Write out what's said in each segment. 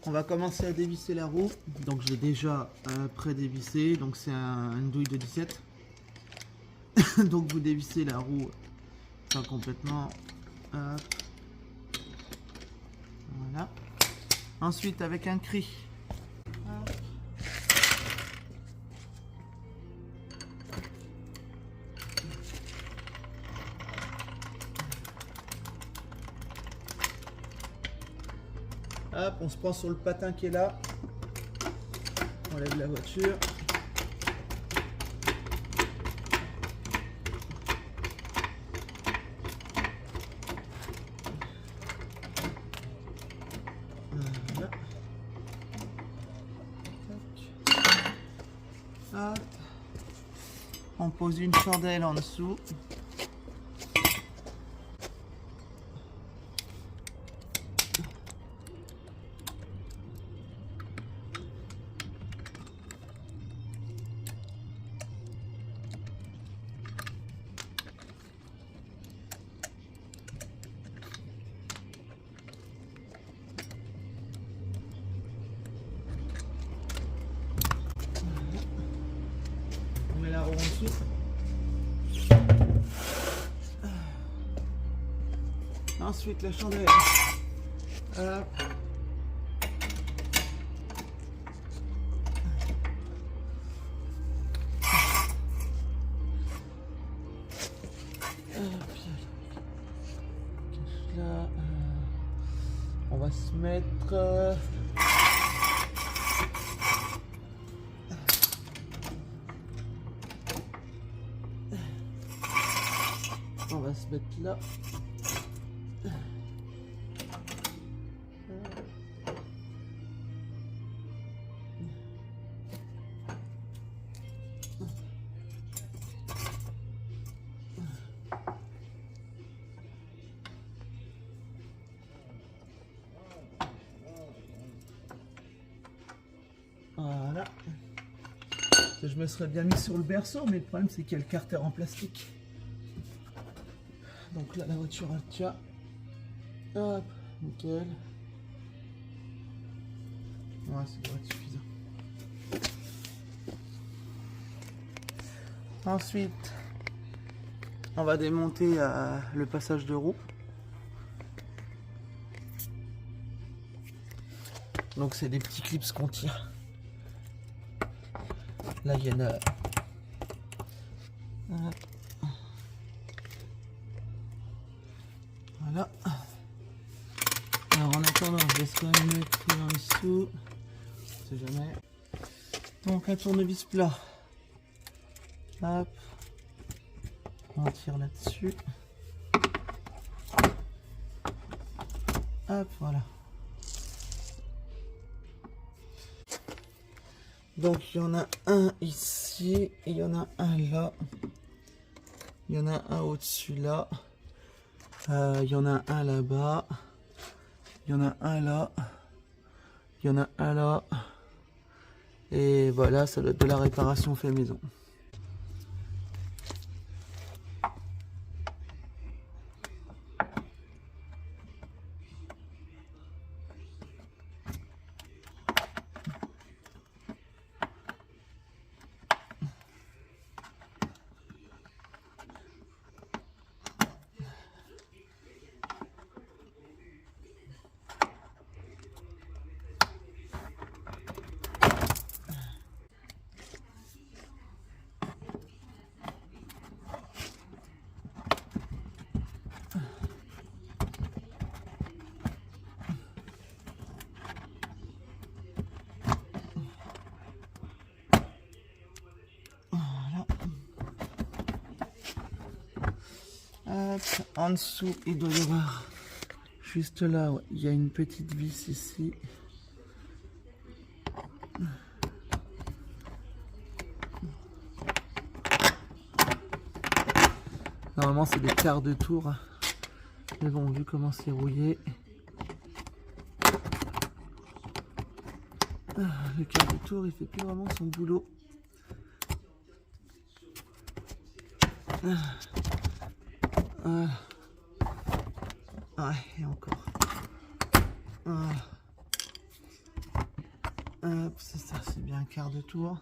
On va commencer à dévisser la roue. Donc j'ai déjà pré-dévissé, donc c'est une douille de 17. Donc vous dévissez la roue complètement. Hop. Voilà. Ensuite avec un cri. Hop. Hop, on se prend sur le patin qui est là. On lève la voiture. Voilà. Hop. On pose une chandelle en dessous. On met la roue en dessous. Ensuite la chandelle. Hop. Là, on va se mettre là. Voilà. Je me serais bien mis sur le berceau, mais le problème c'est qu'il y a le carter en plastique. Donc là la voiture elle tient. Hop, nickel. Ouais, ça devrait être suffisant. Ensuite, on va démonter le passage de roue. Donc c'est des petits clips qu'on tire. Là il y en a. Voilà. Alors en attendant, je laisse quand même mettre en dessous. On sait jamais. Donc un tournevis plat. Hop. On tire là-dessus. Hop, voilà. Donc il y en a un ici, et il y en a un là. Il y en a un au-dessus là. Il y en a un là-bas. Il y en a un là. Il y en a un là. Et voilà, ça doit être de la réparation fait maison. Hop, en dessous, il doit y avoir juste là, ouais, il y a une petite vis ici. Normalement, c'est des quarts de tour. Mais bon, vu comment c'est rouillé. Le quart de tour, il fait plus vraiment son boulot. Ouais, et encore. Hop, c'est ça, c'est bien un quart de tour.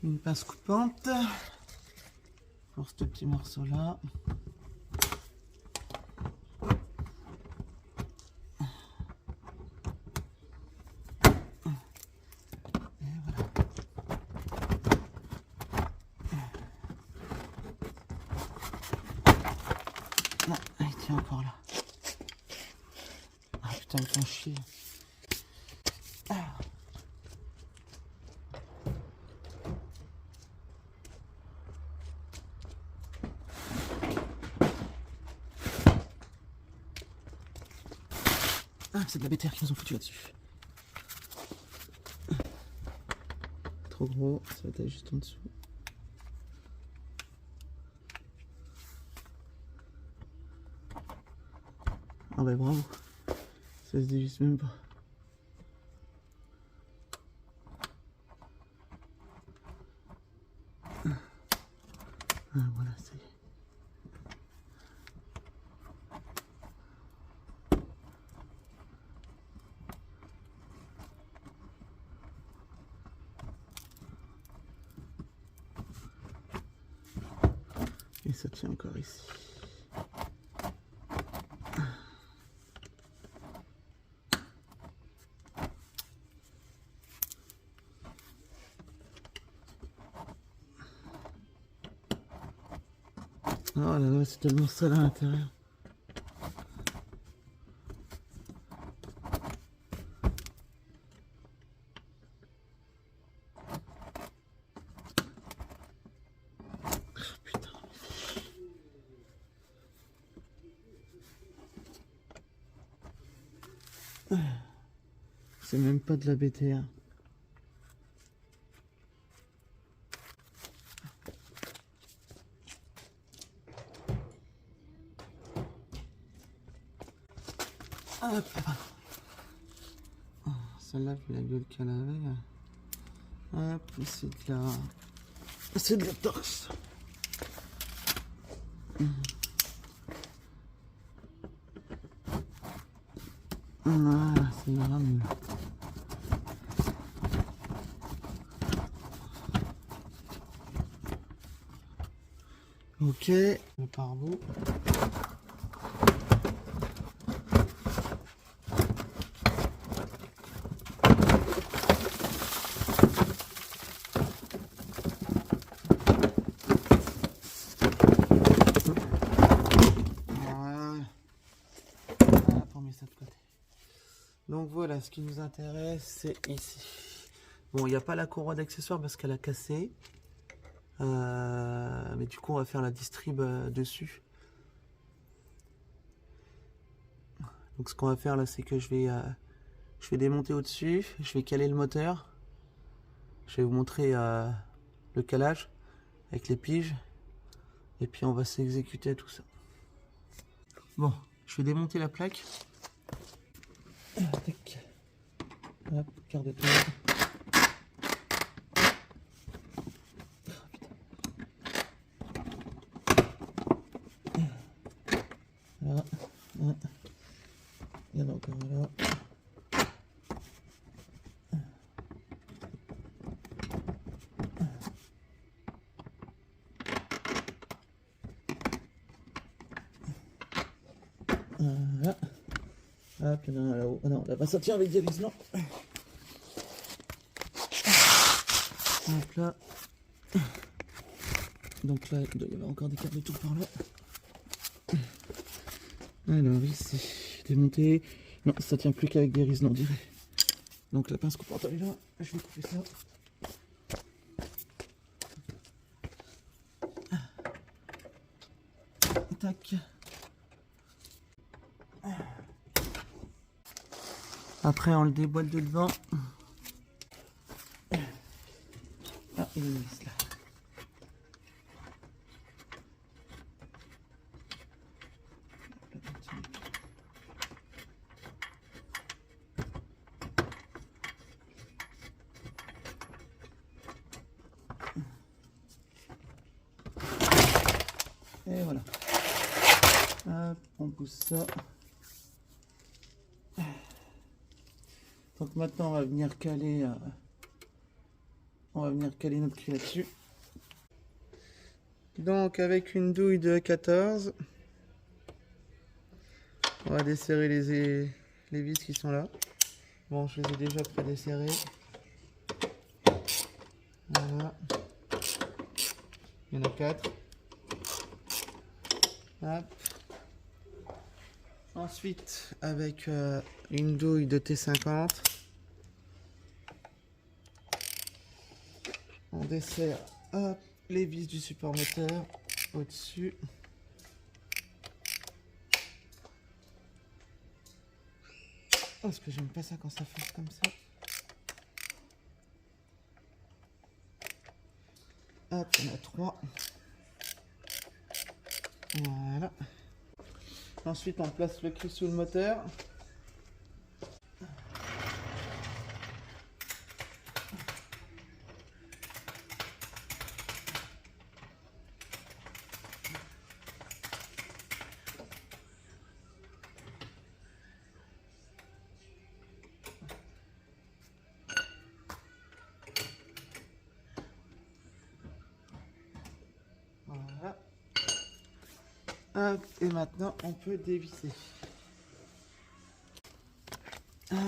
Une pince coupante pour ce petit morceau là. Non, il tient encore là. Ah putain, ils font chier. Ah, c'est de la BTR qu'ils nous ont foutu là-dessus. Trop gros, ça va être juste en dessous. Ah bah bravo, ça se dévisse même pas. Ah voilà, ça y est. Et ça tient encore ici. Oh là là, c'est tellement sale à l'intérieur. Putain. C'est même pas de la BTR. Hop. Celle-là, vu la gueule qu'elle avait. Hop, c'est de la... C'est de la torse. Voilà, c'est la rame. Ok, le pare-bout. Donc voilà, ce qui nous intéresse, c'est ici. Bon, il n'y a pas la courroie d'accessoires parce qu'elle a cassé. Mais du coup, on va faire la distrib dessus. Donc ce qu'on va faire là, c'est que je vais démonter au-dessus. Je vais caler le moteur. Je vais vous montrer le calage avec les piges. Et puis on va s'exécuter tout ça. Bon, je vais démonter la plaque. Tac. Hop, quart de tour. Voilà. Il y en a encore là. Voilà. Hop, il y en a un là-haut. Oh non, on va pas sortir avec des vis, non. Hop là. Donc là, il doit y avoir encore des câbles de tout par là. Alors ici, démonter. Non, ça tient plus qu'avec des rises, non, on dirait. Donc la pince coupante, elle est là. Je vais couper ça. Tac. Après, on le déboîte de devant. Ah, il est vis là. Et voilà. Hop, on pousse ça. Donc maintenant on va venir caler notre clé là-dessus. Donc avec une douille de 14, on va desserrer les vis qui sont là. Bon, je les ai déjà pré-desserrées. Voilà. Il y en a 4. Hop. Ensuite, avec une douille de T50, on dessert les vis du support moteur au-dessus. Oh, parce que j'aime pas ça quand ça fait comme ça. Hop, il y en a 3. Voilà. Ensuite, on place le cul sous le moteur. Voilà. Hop, et maintenant, on peut dévisser. Hop.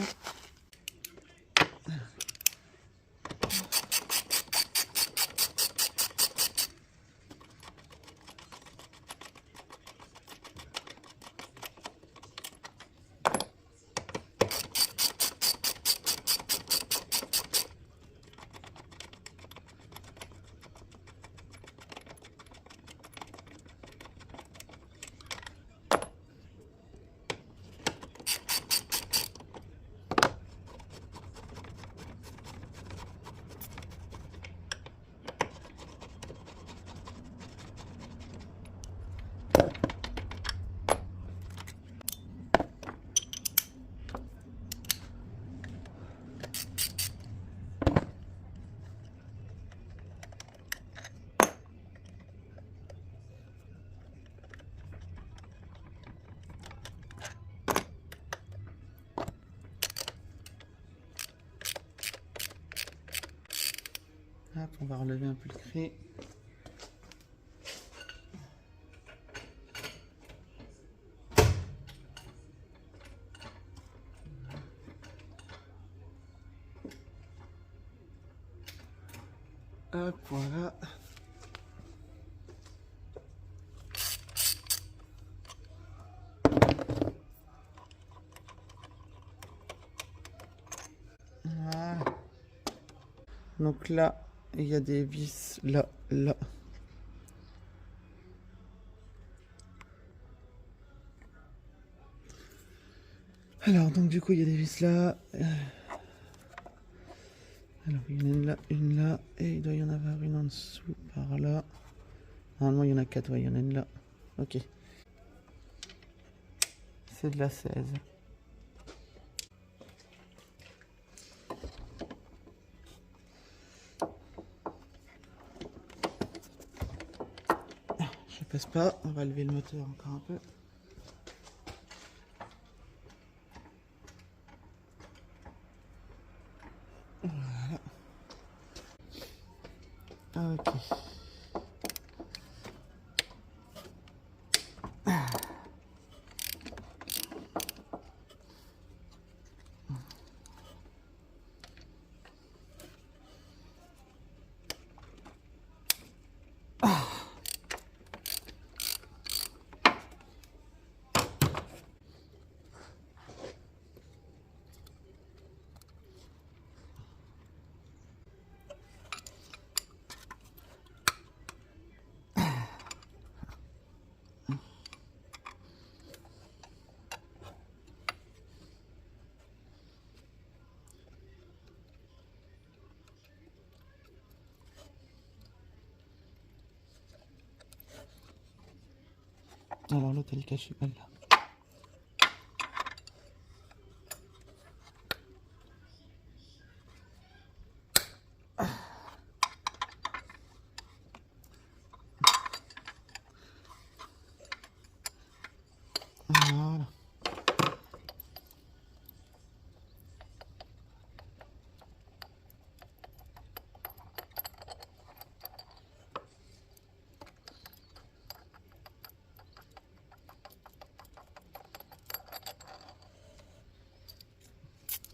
Hop, on va relever un peu le cri. Hop, voilà. Voilà. Donc là, il y a des vis là, là. Alors, donc du coup, il y a des vis là. Alors, il y en a une là, et il doit y en avoir une en dessous, par là. Normalement, il y en a 4, ouais, il y en a une là. Ok. C'est de la 16. Je passe pas, on va lever le moteur encore un peu. Voilà. Ok. Alors l'autre elle est cachée, elle là.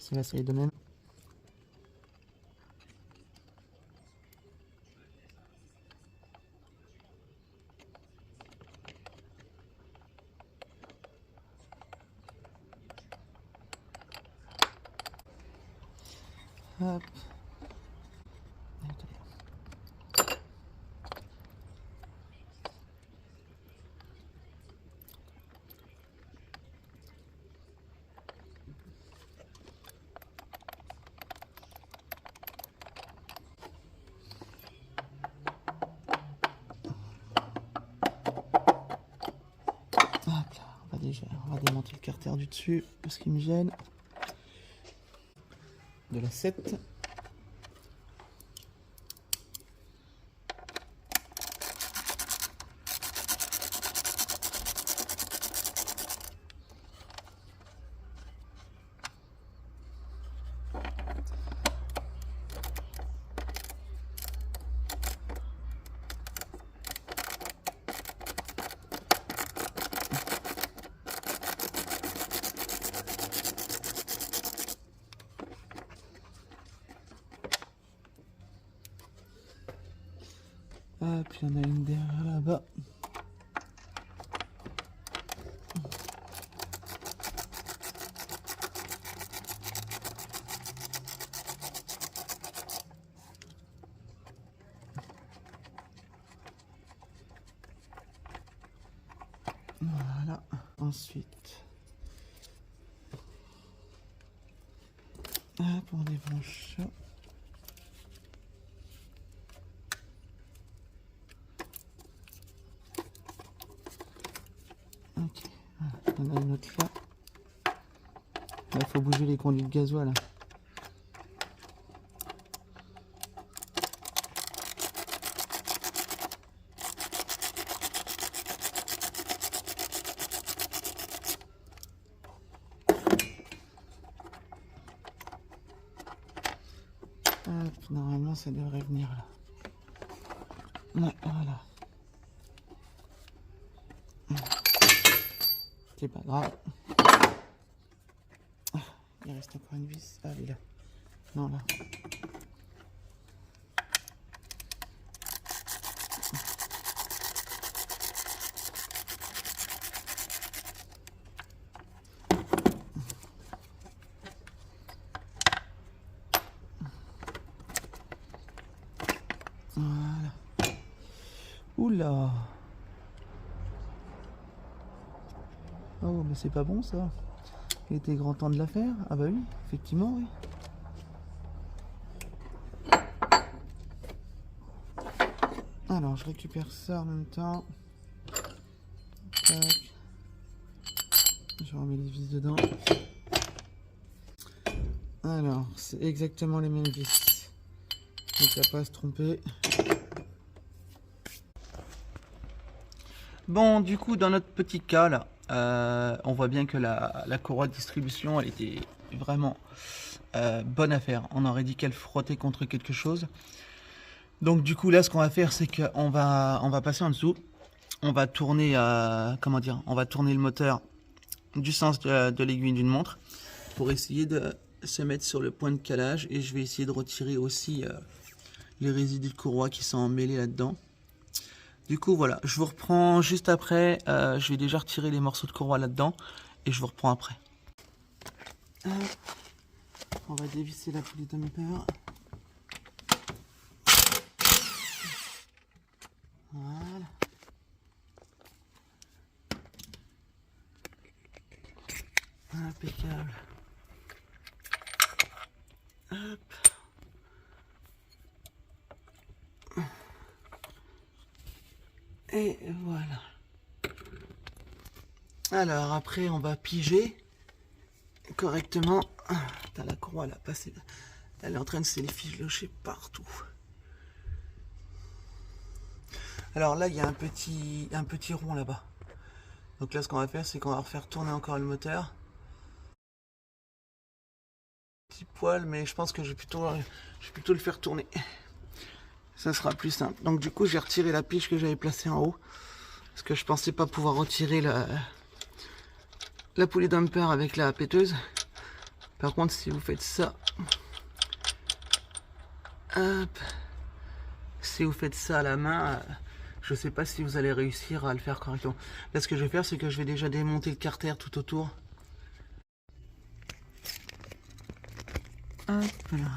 Celle-là, ça y est de même. Hop. On va démonter le carter du dessus parce qu'il me gêne. De la 7. Ah, puis il y en a une derrière là-bas. Voilà. Ensuite, hop, on débranche ça. Ok, voilà. On a une autre là. Il faut bouger les conduits de gasoil. Hop, normalement ça devrait venir là. Ouais, voilà. C'est pas grave. Il reste encore une vis. Ah, elle est là. Non, là. Voilà. Oula. Oh, mais c'est pas bon ça. Il était grand temps de la faire. Ah bah oui, effectivement, oui. Alors, je récupère ça en même temps. Tac. Je remets les vis dedans. Alors, c'est exactement les mêmes vis. Donc, il n'y a pas à se tromper. Bon, du coup, dans notre petit cas, là, on voit bien que la courroie de distribution, elle était vraiment bonne à faire. On aurait dit qu'elle frottait contre quelque chose. Donc, du coup, là, ce qu'on va faire, c'est qu'on va passer en dessous. On va tourner, comment dire, on va tourner le moteur du sens de l'aiguille d'une montre pour essayer de se mettre sur le point de calage. Et je vais essayer de retirer aussi les résidus de courroie qui sont emmêlés là-dedans. Du coup, voilà, je vous reprends juste après. Je vais déjà retirer les morceaux de courroie là-dedans et je vous reprends après. On va dévisser la poulie dumper. Voilà. Impeccable. Hop. Et voilà. Alors après on va piger correctement. Putain, la courroie elle a passé. Elle est en train de s'effilocher partout. Alors là il y a un petit rond là-bas. Donc là ce qu'on va faire c'est qu'on va refaire tourner encore le moteur. Petit poil mais je pense que je vais plutôt le faire tourner. Ça sera plus simple. Donc du coup j'ai retiré la pige que j'avais placée en haut. Parce que je pensais pas pouvoir retirer la poulie dumper avec la péteuse. Par contre, si vous faites ça, hop, si vous faites ça à la main, je sais pas si vous allez réussir à le faire correctement. Là, ce que je vais faire, c'est que je vais déjà démonter le carter tout autour. Hop là.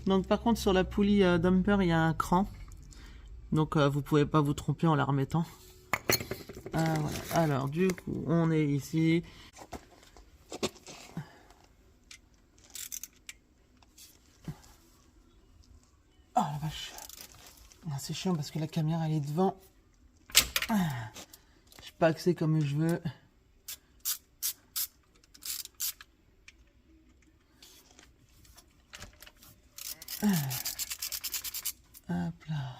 Donc par contre sur la poulie dumper il y a un cran, donc vous pouvez pas vous tromper en la remettant. Voilà. Alors du coup on est ici. Oh la vache, c'est chiant parce que la caméra elle est devant. Je suis pas axé comme je veux. Hop là.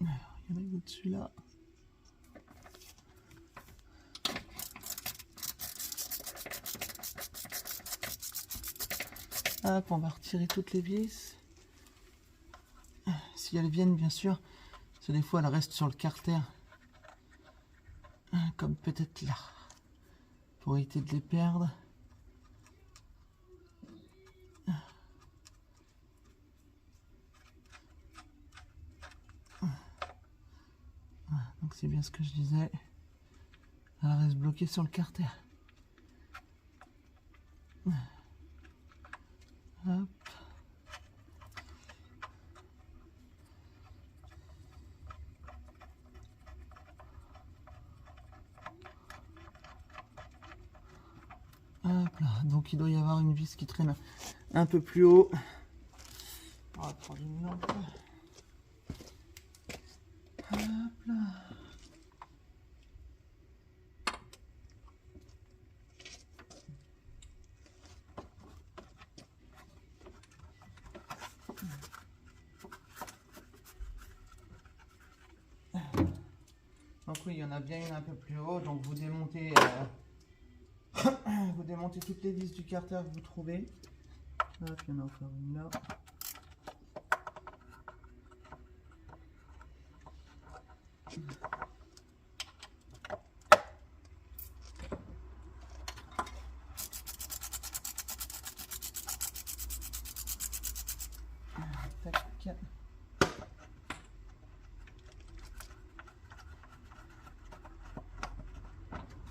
Alors, il y en a au-dessus là. Hop, on va retirer toutes les vis. Si elles viennent, bien sûr. Parce que des fois, elles restent sur le carter. Comme peut-être là. Pour éviter de les perdre. Donc c'est bien ce que je disais. Elle reste bloquée sur le carter. Hop. Hop là. Donc il doit y avoir une vis qui traîne un peu plus haut. On va prendre une lampe. Hop là. Donc oui, il y en a bien une un peu plus haut. Donc vous démontez, vous démontez toutes les vis du carter que vous trouvez. Hop, il y en a encore une là. Tac.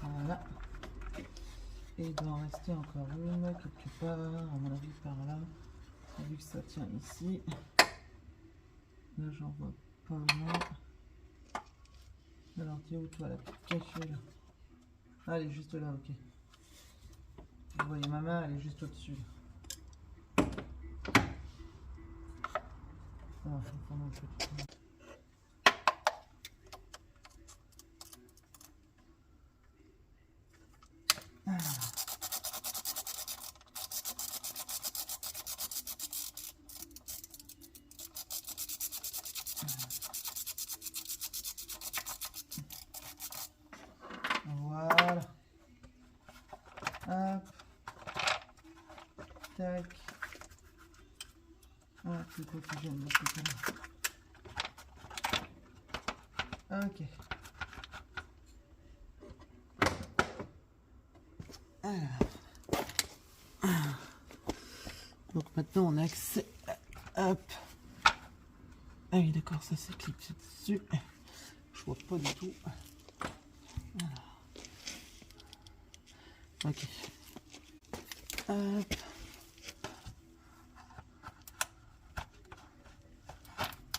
Voilà. Et il doit en rester encore une quelque part, à mon avis par là. Vu que ça tient ici. Là j'en vois pas là. Alors t'es où toi, la petite cachée là? Ah, elle est juste là, ok. Vous voyez ma main, elle est juste au-dessus. Ah, faut prendre un peu de temps. Voilà. Hop. Tac. Ah, c'est quoi qui gêne de ce côté-là? Ok. Alors. Donc maintenant on a accès. Hop. Ah oui d'accord, ça c'est clipsé dessus. Je vois pas du tout. Alors. Ok. Hop.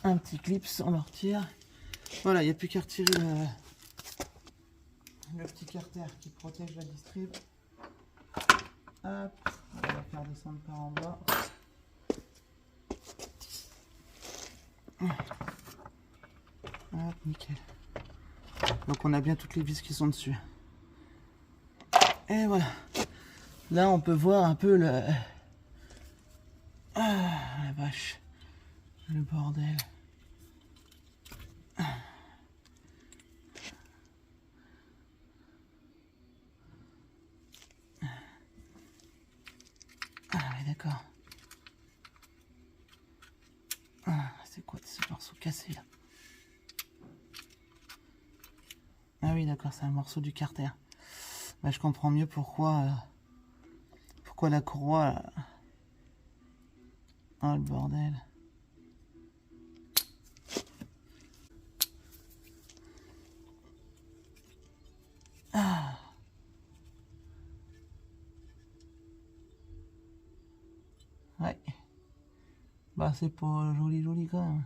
Un petit clip, on le retire. Voilà, il n'y a plus qu'à retirer le petit carter qui protège la distrib. Hop, on va la faire descendre par en bas. Hop, nickel. Donc on a bien toutes les vis qui sont dessus. Et voilà. Là on peut voir un peu le... Ah la vache. Le bordel. Ah oui d'accord. Ah, c'est quoi ce morceau cassé là. Ah oui, d'accord, c'est un morceau du carter. Bah, je comprends mieux pourquoi la courroie... Oh le bordel. Ah. Ouais. Bah c'est pas joli quand même.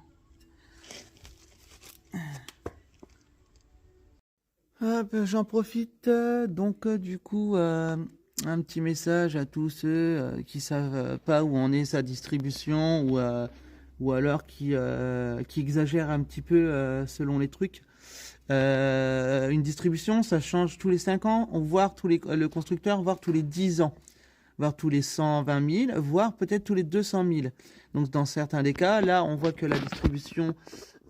Hop, j'en profite donc du coup un petit message à tous ceux qui savent pas où en est sa distribution ou alors qui exagèrent un petit peu selon les trucs. Une distribution, ça change tous les 5 ans, voire le constructeur, voire tous les 10 ans, voire tous les 120 000, voire peut-être tous les 200 000. Donc dans certains des cas, là on voit que la distribution,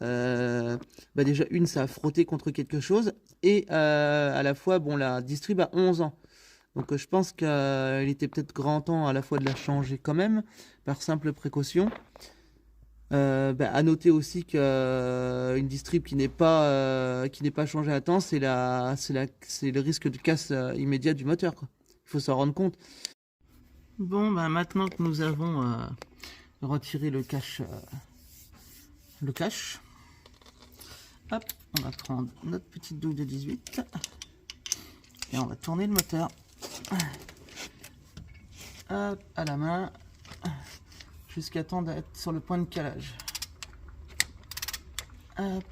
bah déjà ça a frotté contre quelque chose, et à la fois, bon, la distrib a 11 ans. Donc je pense qu'il était peut-être grand temps à la fois de la changer quand même, par simple précaution. À noter aussi qu'une distrib qui n'est pas changée à temps, c'est le risque de casse immédiat du moteur, quoi. Il faut s'en rendre compte. Bon, maintenant que nous avons retiré le cache, hop, on va prendre notre petite douille de 18 et on va tourner le moteur. Hop, à la main, jusqu'à temps d'être sur le point de calage. Hop.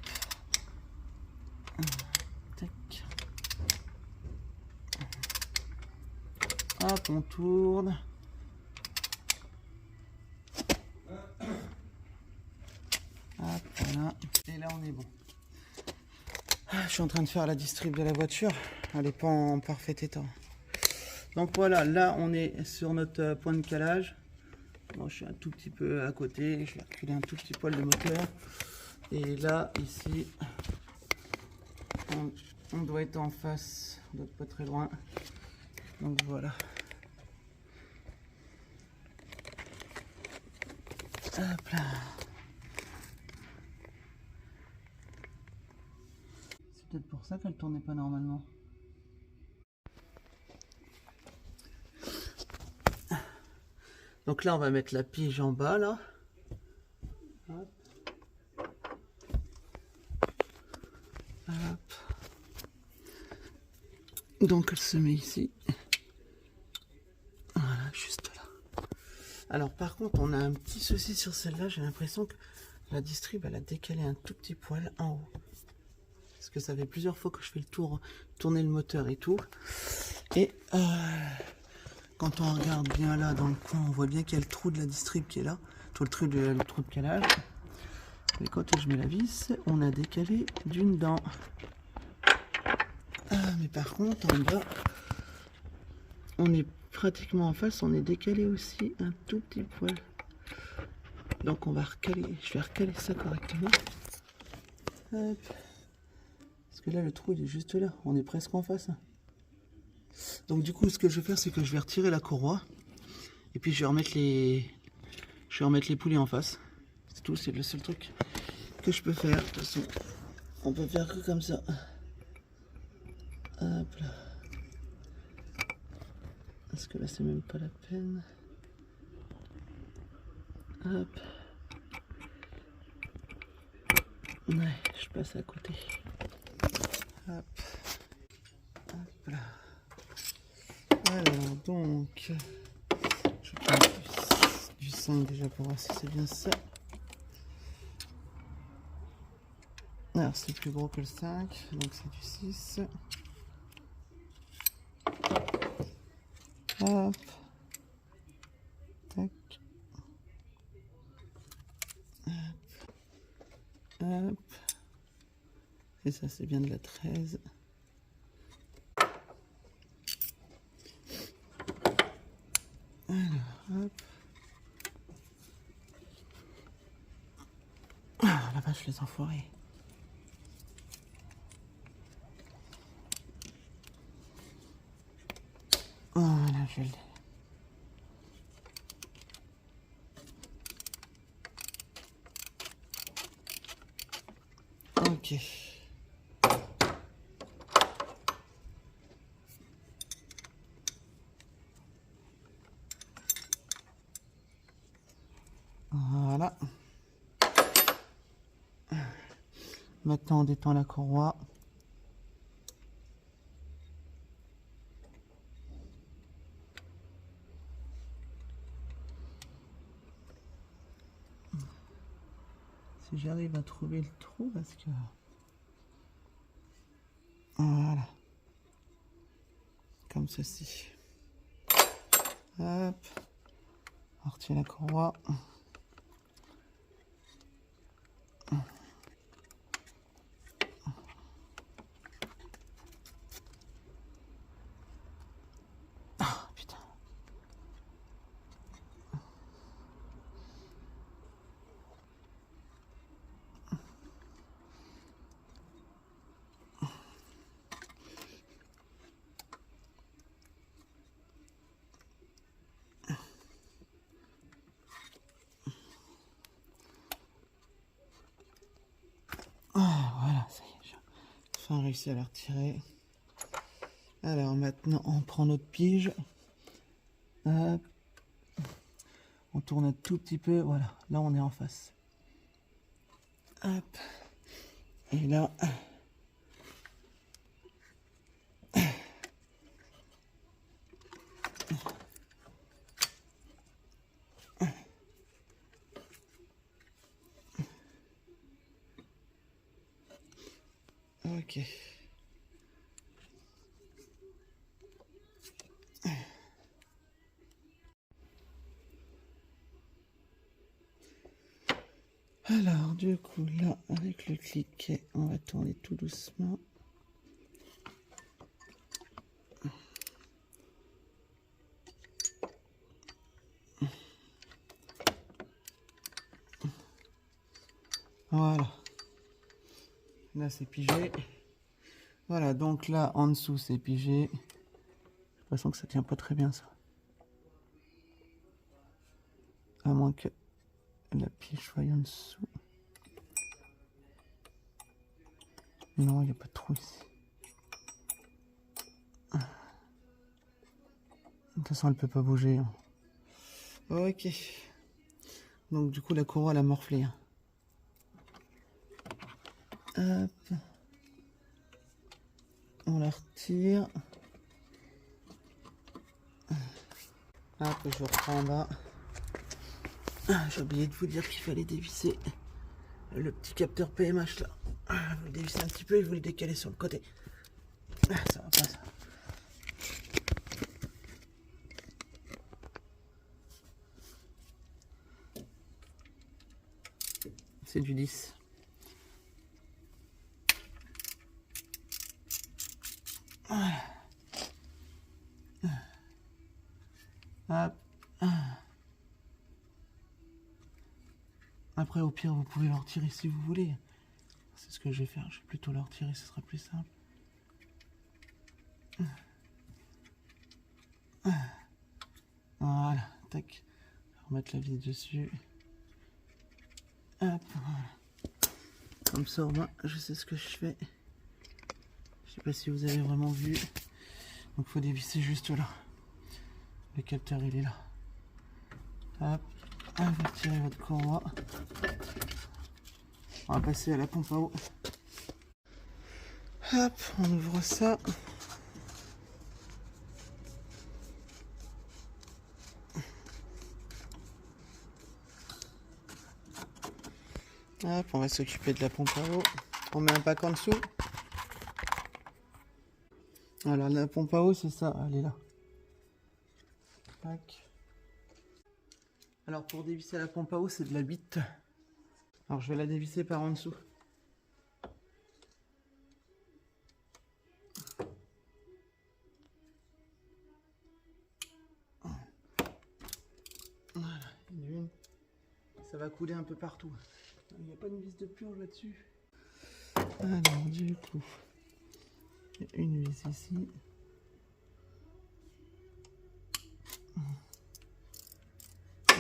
Tac. Hop, on tourne. Hop, voilà. Et là, on est bon. Je suis en train de faire la distrib de la voiture. Elle n'est pas en parfait état. Donc voilà, là, on est sur notre point de calage. Bon, je suis un tout petit peu à côté. Je vais reculer un tout petit poil le moteur. Et là, ici, on doit être en face. On doit être pas très loin. Donc voilà. Hop là. C'est peut-être pour ça qu'elle tournait pas normalement. Donc là, on va mettre la pige en bas, là. Hop. Hop. Donc elle se met ici. Voilà, juste là. Alors par contre, on a un petit souci sur celle-là. J'ai l'impression que la distrib, elle a décalé un tout petit poil en haut. Parce que ça fait plusieurs fois que je fais le tour, tourner le moteur et tout. Et quand on regarde bien là dans le coin, on voit bien qu'il y a le trou de la distrib qui est là. Tout le trou de calage. Et quand je mets la vis, on a décalé d'une dent. Mais par contre, en bas, on est pratiquement en face, on est décalé aussi un tout petit poil. Donc on va recaler, je vais recaler ça correctement. Hop. Parce que là, le trou, il est juste là. On est presque en face. Donc du coup, ce que je vais faire, c'est que je vais retirer la courroie. Et puis je vais remettre les poulies en face. C'est tout, c'est le seul truc que je peux faire. De toute façon, on peut faire que comme ça. Hop là. Parce que là, c'est même pas la peine. Hop. Ouais, je passe à côté. Hop. Hop là. Alors, donc, je prends du 5 déjà pour voir si c'est bien ça. Alors, c'est plus gros que le 5, donc c'est du 6. Hop. Tac. Hop. Hop. Et ça, c'est bien de la 13. Alors, hop. Ah, la vache, les enfoirés. Voilà, je l'ai. Ok. Voilà. Maintenant, on détend la courroie. Si j'arrive à trouver le trou, parce que... Voilà. Comme ceci. Hop. On retire la courroie. Ah, putain. Ah, voilà, ça y est, j'ai enfin réussi à la retirer. Alors maintenant, on prend notre pige. Hop. On tourne un tout petit peu, voilà, là on est en face. Hop. Et là... Ok. Alors, du coup, là, avec le cliquet, on va tourner tout doucement. Voilà. Là, c'est pigé. Voilà, donc là, en dessous, c'est pigé. J'ai l'impression que ça tient pas très bien, ça. À moins que la pige soit en dessous. Non, il n'y a pas de trou ici. De toute façon, elle peut pas bouger. Ok. Donc, du coup, la courroie, elle a morflé. Hop. On la retire. Hop, je reprends en bas. J'ai oublié de vous dire qu'il fallait dévisser le petit capteur PMH là. Vous le dévissez un petit peu et vous le décalez sur le côté. Ça va pas ça. C'est du 10. Voilà. Hop. Après, au pire, vous pouvez le retirer si vous voulez. C'est ce que je vais faire. Je vais plutôt le retirer, ce sera plus simple. Voilà. Tac. Remettre la vis dessus. Hop. Voilà. Comme ça, au moins, je sais ce que je fais. Je sais pas si vous avez vraiment vu. Donc, il faut dévisser juste là. Le capteur, il est là. Hop. On va retirer votre courroie. On va passer à la pompe à eau. Hop, on ouvre ça. Hop, on va s'occuper de la pompe à eau. On met un pack en dessous. Alors la pompe à eau, c'est ça, elle est là. Tac. Alors pour dévisser la pompe à eau, c'est de la 8. Alors je vais la dévisser par en dessous. Voilà, une. Ça va couler un peu partout. Il n'y a pas une vis de purge là-dessus. Alors du coup, il y a une vis ici.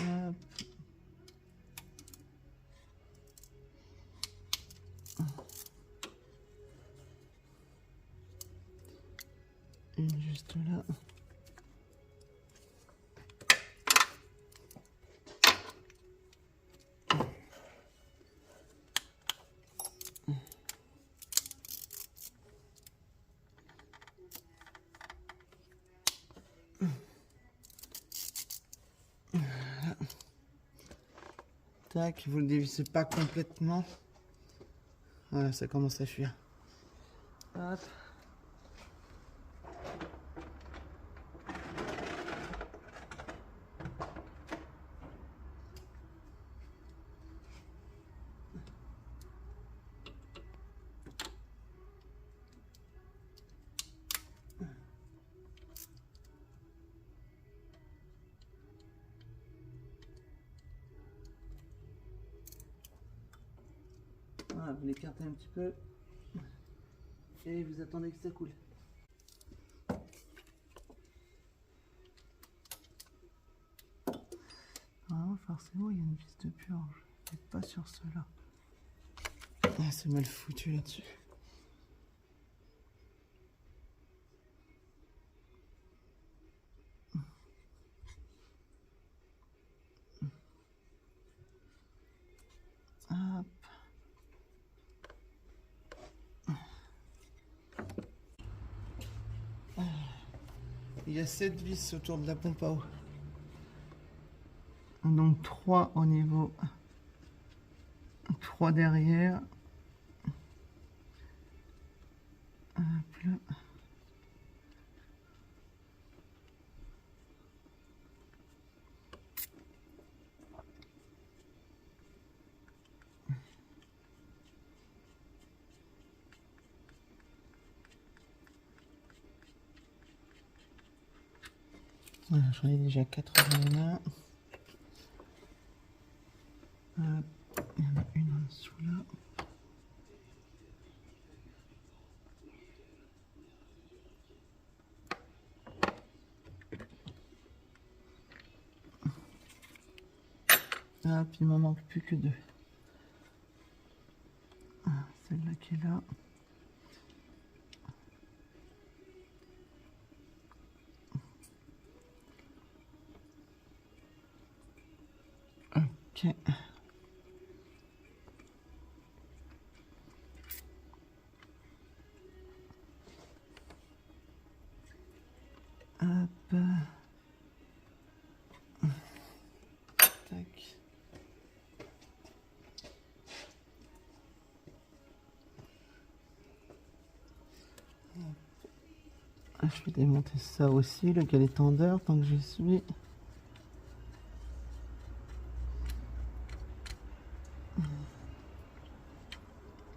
Hop. Une juste là. Voilà. Tac, vous le dévissez pas complètement. Voilà, ça commence à fuir. Hop. Voilà, vous l'écartez un petit peu et vous attendez que ça coule. Ah, forcément, il y a une vis de purge. Peut-être pas sur ceux-là. Ah, c'est mal foutu là-dessus. Hop. Il y a 7 vis autour de la pompe à eau. Donc 3 au niveau, 3 derrière. Hop là. Voilà, j'en ai déjà 81. Hop, il y en a une en dessous là. Hop, il m'en manque plus que 2. Celle-là qui est là. Ok. Hop. Tac. Ah, je vais démonter ça aussi, le galet tendeur, tant que j'y suis.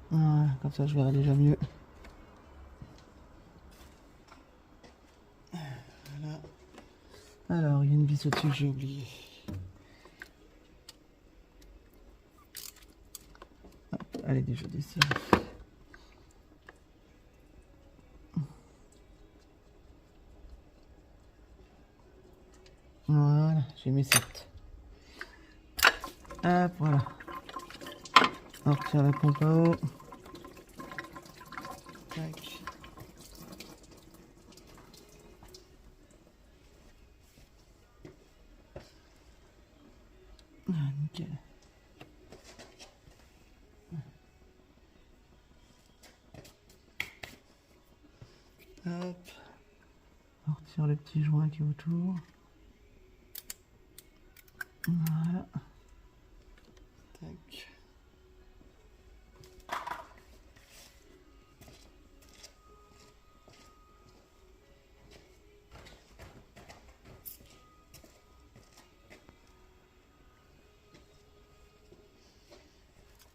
Voilà, comme ça je verrai déjà mieux. Voilà. Alors, il y a une vis au-dessus que j'ai oublié. Hop, elle est déjà desserrée. Voilà, j'ai mis 7. Hop, voilà. On retire la pompe à eau. Tac. Ah, nickel. Hop. On retire le petit joint qui est autour. Voilà. Tac.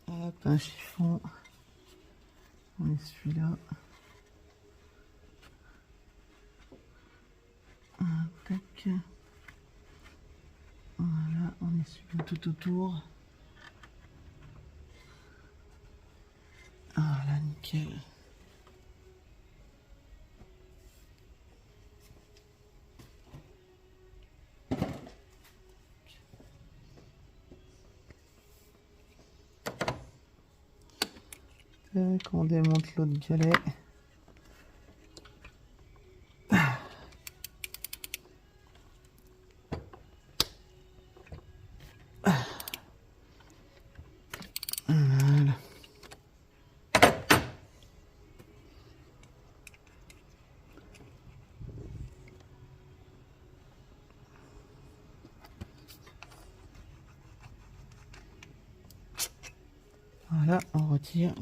Hop, un chiffon. On est celui-là. Tac. Voilà, on est celui-là tout autour. Voilà, nickel. Tac, on démonte l'autre galet. Voilà, on retire.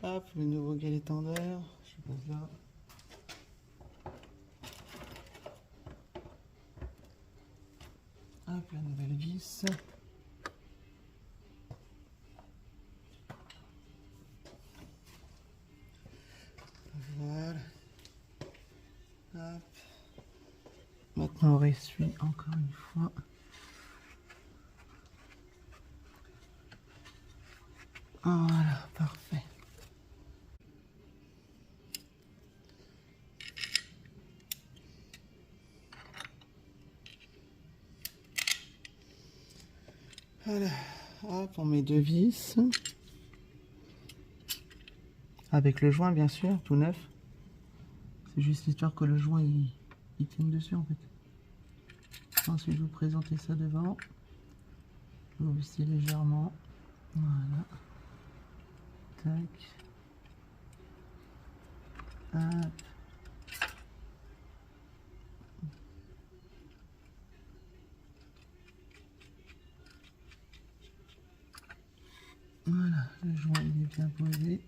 Hop, le nouveau galet tendeur. Je pose là. Hop, la nouvelle vis. Voilà. Hop. Maintenant on ressuie encore une fois. Voilà, parfait. Voilà, hop, on met 2 vis. Avec le joint, bien sûr, tout neuf. C'est juste histoire que le joint il tienne dessus en fait. Ensuite, je vais vous présenter ça devant. Vous vissez légèrement. Voilà. Tac. Hop. Voilà, le joint il est bien posé.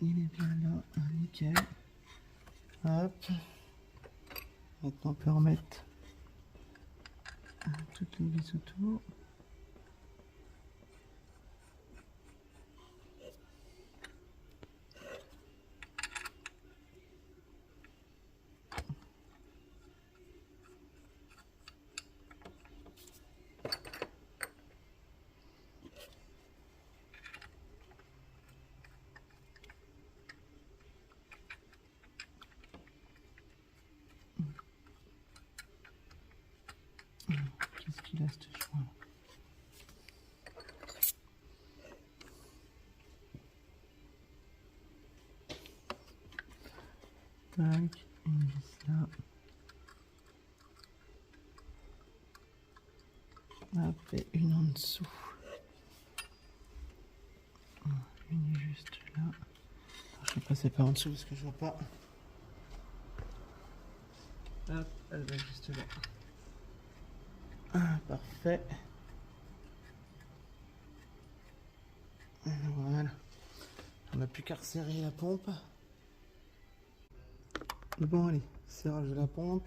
Il est bien là, nickel. Hop. Maintenant on peut remettre toutes les vis autour. Qu'est-ce qu'il a ce joint? Tac, une vis là. Hop, et une en dessous. Une juste là. Je vais passer par en dessous parce que je vois pas. Hop, elle va juste là. Ah, parfait. Voilà. On n'a plus qu'à resserrer la pompe. Bon, allez, serrage de la pompe.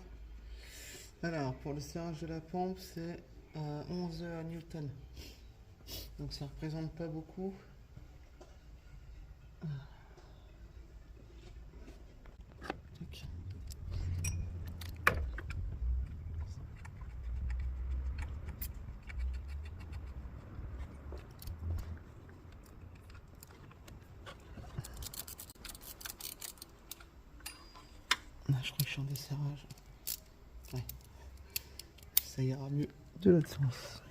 Alors, pour le serrage de la pompe, c'est 11 newtons. Donc, ça représente pas beaucoup. Tac. Ah, je crois que je suis en desserrage. Ouais. Ça ira mieux de l'autre sens.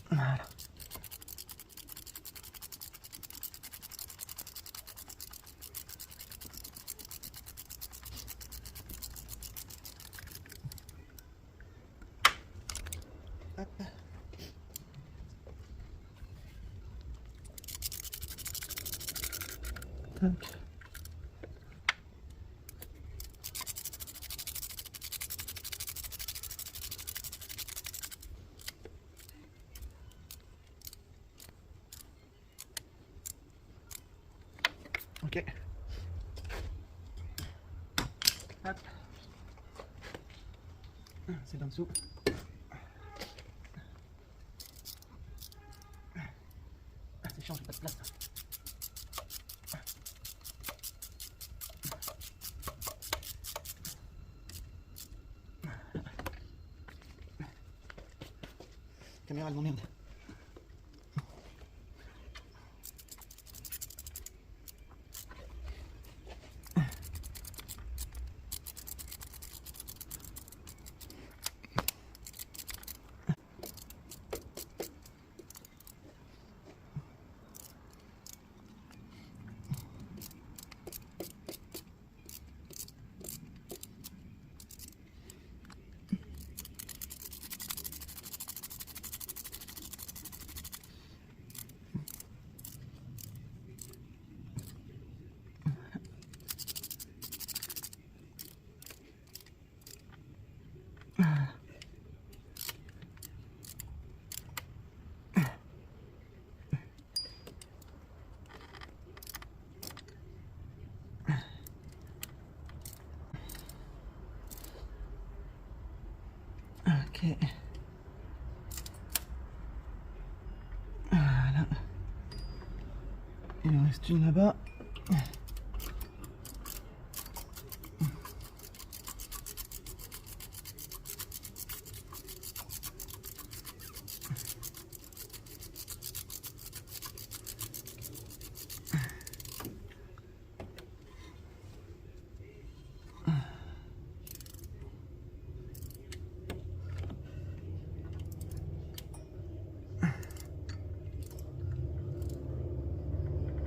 Voilà. Hop. Tac. Ok. Hop. C'est en dessous. C'est chiant, j'ai pas de place. La caméra elle m'emmerde. Ok. Voilà. Il en reste une là-bas.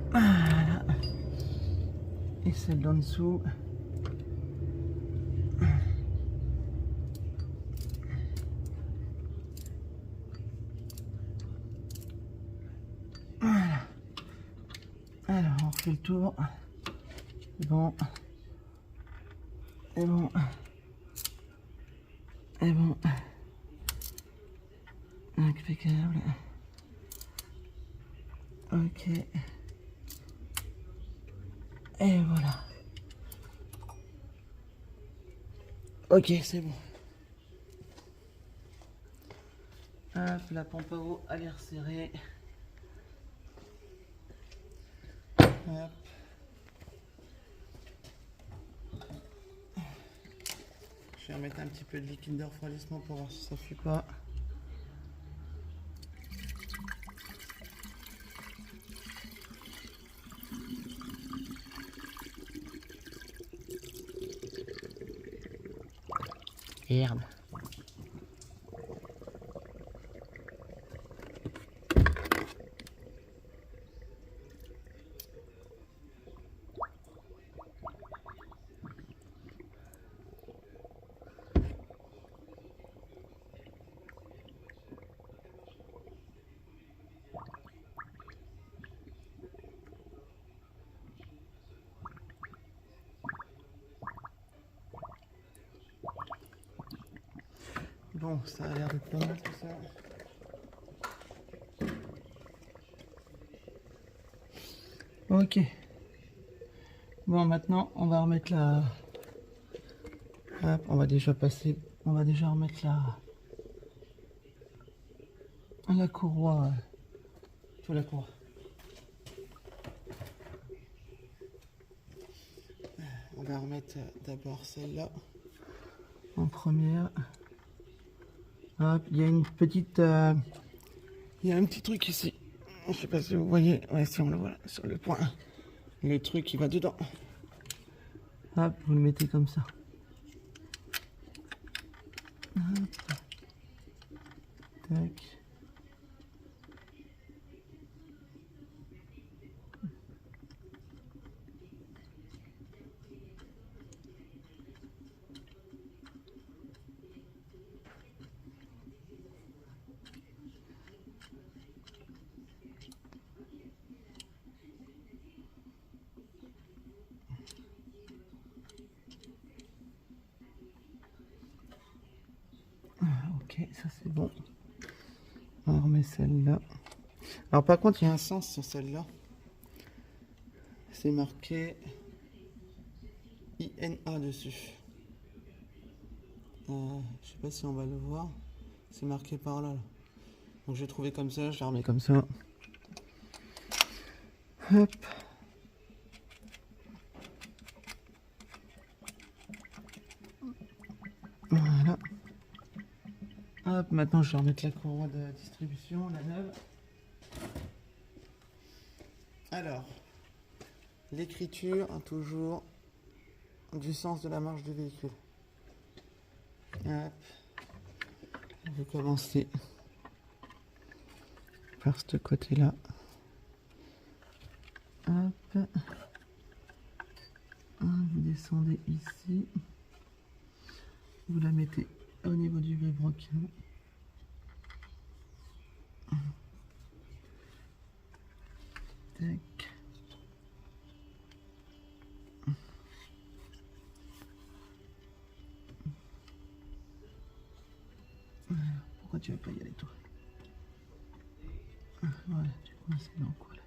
Voilà. Et celle d'en dessous. Voilà. Alors, on refait le tour. C'est bon. Et bon. Et bon. Impeccable. Ok. Et voilà. Ok, c'est bon. Hop, la pompe à eau, elle est resserrée. Hop. Je vais remettre un petit peu de liquide de refroidissement pour voir si ça fuit pas. Merde. Bon, ça a l'air d'être pas mal tout ça. Ok. Bon, maintenant, on va remettre la... Hop, on va déjà passer... On va déjà remettre la courroie. Sur la courroie. On va remettre d'abord celle-là. En première. Hop, il y a une petite... Il y a un petit truc ici. Je sais pas si vous voyez. Ouais, si on le voit sur le point. Le truc qui va dedans. Hop, vous le mettez comme ça. Hop. Tac. Ok, ça c'est bon. On remet celle-là. Alors par contre, il y a un sens sur celle-là. C'est marqué INA dessus. Je sais pas si on va le voir. C'est marqué par là. Donc je vais trouver comme ça, je la remets comme ça. Hop. Voilà. Hop, maintenant je vais remettre la courroie de distribution, la neuve. Alors, l'écriture a toujours du sens de la marche du véhicule. Hop. Je vais commencer par ce côté-là. Hop. Vous descendez ici. Vous la mettez au niveau du vilebrequin. Tac. Pourquoi tu veux pas y aller toi? Voilà, tu commences dans quoi là?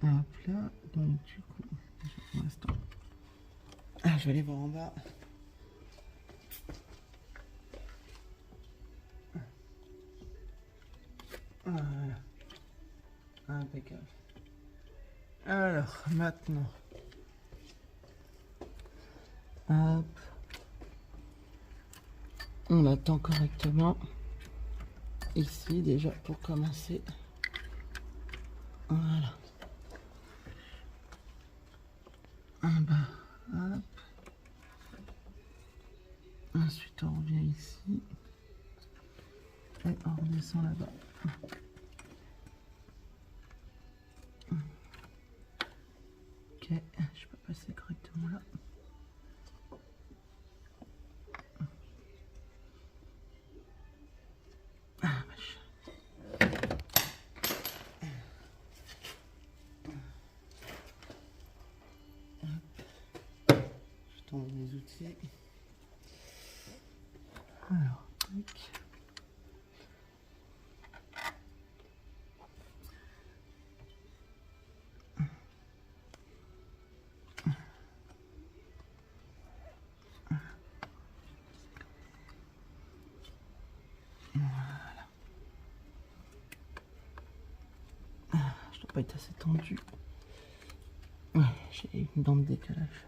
Hop là, donc du coup, pour l'instant, Ah, je vais aller voir en bas. Voilà. Impeccable. Alors, maintenant. Hop. On attend correctement. Ici, déjà, pour commencer. Voilà. En bas. Hop. Ensuite, on revient ici. Et on redescend là-bas. Ok, je peux passer correctement là. Ah, vache. Je tombe mes outils. Alors, tac. Je dois pas être assez tendu. Ouais, j'ai une dent de décalage.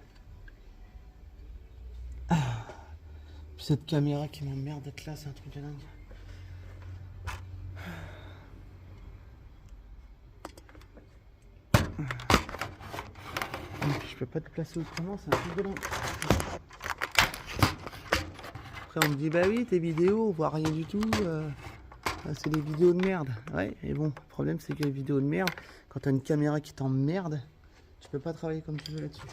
Ah. Puis cette caméra qui m'emmerde d'être là, c'est un truc de dingue. Et puis je peux pas te placer autrement, c'est un truc de dingue. Après on me dit bah oui tes vidéos on voit rien du tout, c'est des vidéos de merde. Ouais et bon le problème c'est que les vidéos de merde, quand t'as une caméra qui t'emmerde, tu peux pas travailler comme tu veux là-dessus.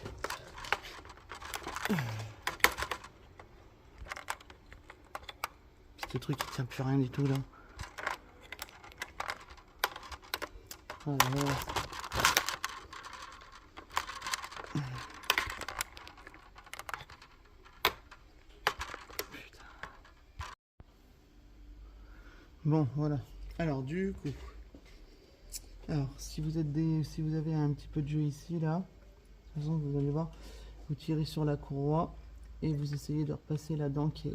Ce truc qui tient plus rien du tout là. Oh là là. Bon voilà. Alors du coup. Alors si vous avez un petit peu de jeu ici là, de toute façon vous allez voir, vous tirez sur la courroie et vous essayez de repasser la dent qui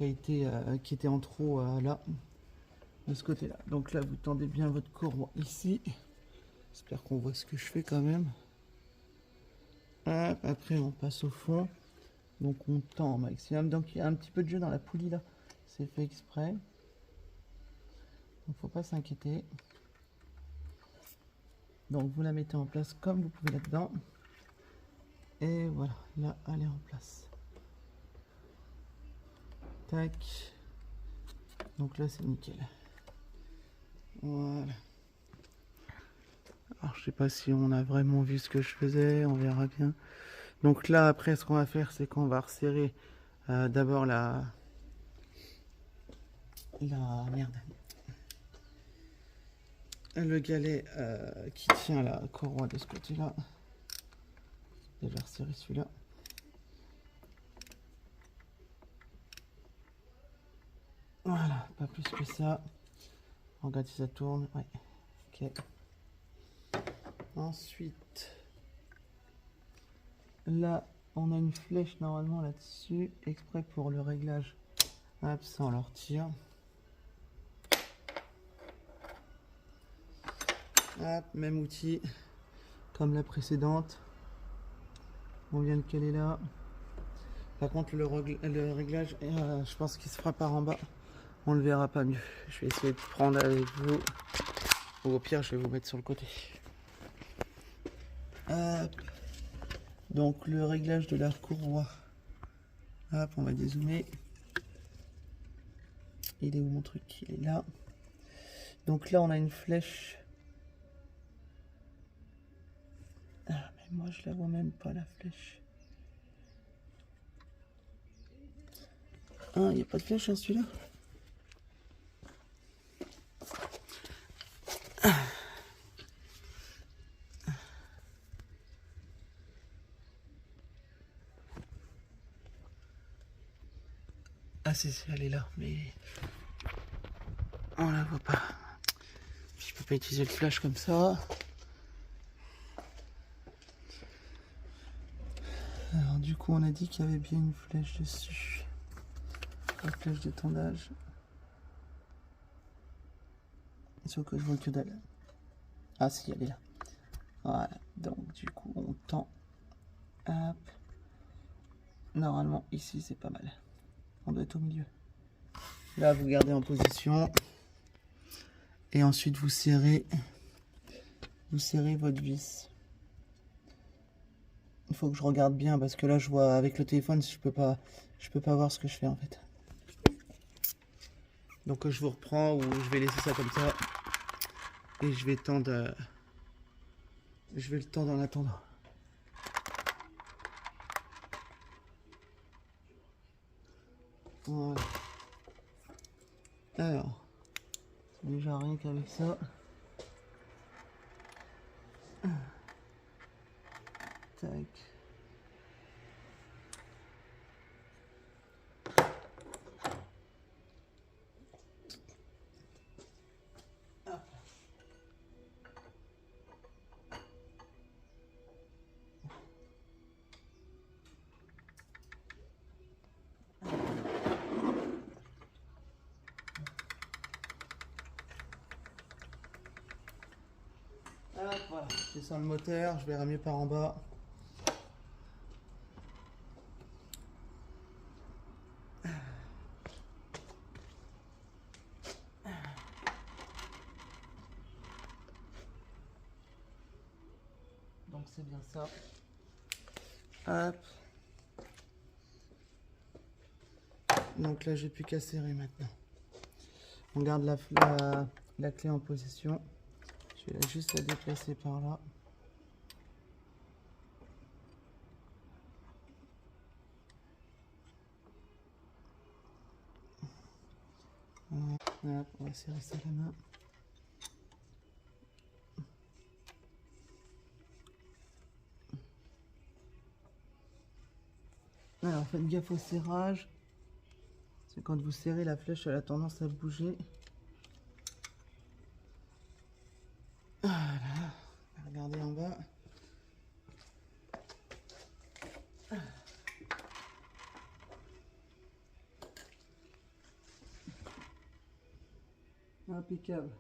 était en trop là, de ce côté là. Donc là vous tendez bien votre courroie ici. J'espère qu'on voit ce que je fais quand même. Hop, après on passe au fond. Donc on tend au maximum. Donc il y a un petit peu de jeu dans la poulie là. C'est fait exprès. Donc faut pas s'inquiéter. Donc vous la mettez en place comme vous pouvez là-dedans. Et voilà, là elle est en place. Tac. Donc là c'est nickel. Voilà. Alors je sais pas si on a vraiment vu ce que je faisais, on verra bien. Donc là après ce qu'on va faire c'est qu'on va resserrer d'abord merde. Le galet qui tient la courroie de ce côté là. Déjà resserrer celui-là. Voilà, pas plus que ça. On regarde si ça tourne. Ouais. Ok. Ensuite, là, on a une flèche normalement là-dessus, exprès pour le réglage. Hop, ça on le retire. Hop, même outil, comme la précédente. On vient le caler là. Par contre, le réglage, je pense qu'il se fera par en bas. On le verra pas mieux. Je vais essayer de prendre avec vous. Ou au pire, je vais vous mettre sur le côté. Hop. Donc le réglage de la courroie. Hop, on va dézoomer. Il est où mon truc? Il est là. Donc là, on a une flèche. Ah, mais moi, je la vois même pas, la flèche. Ah, il n'y a pas de flèche, hein, celui-là? Ah, si, elle est là, mais on la voit pas. Je peux pas utiliser le flash comme ça. Alors du coup, on a dit qu'il y avait bien une flèche dessus. La flèche d'étendage. Sauf que je vois que dalle. Ah si, elle est là. Voilà, donc du coup, on tend. Hop. Normalement, ici, c'est pas mal. On doit être au milieu. Là, vous gardez en position. Et ensuite, vous serrez votre vis. Il faut que je regarde bien parce que là, je vois avec le téléphone, je peux pas voir ce que je fais en fait. Donc, je vous reprends ou je vais laisser ça comme ça. Et je vais tendre. Je vais le tendre en attendant. Voilà. Alors, déjà rien qu'avec ça. Tac. Voilà, je descends le moteur, je verrai mieux par en bas. Donc c'est bien ça. Hop. Donc là, j'ai plus qu'à serrer maintenant. On garde la clé en position. Je vais juste la déplacer par là. Voilà, on va serrer ça à la main. Alors faites gaffe au serrage. C'est quand vous serrez, la flèche elle a tendance à bouger. Voilà. Regardez en bas. Impeccable.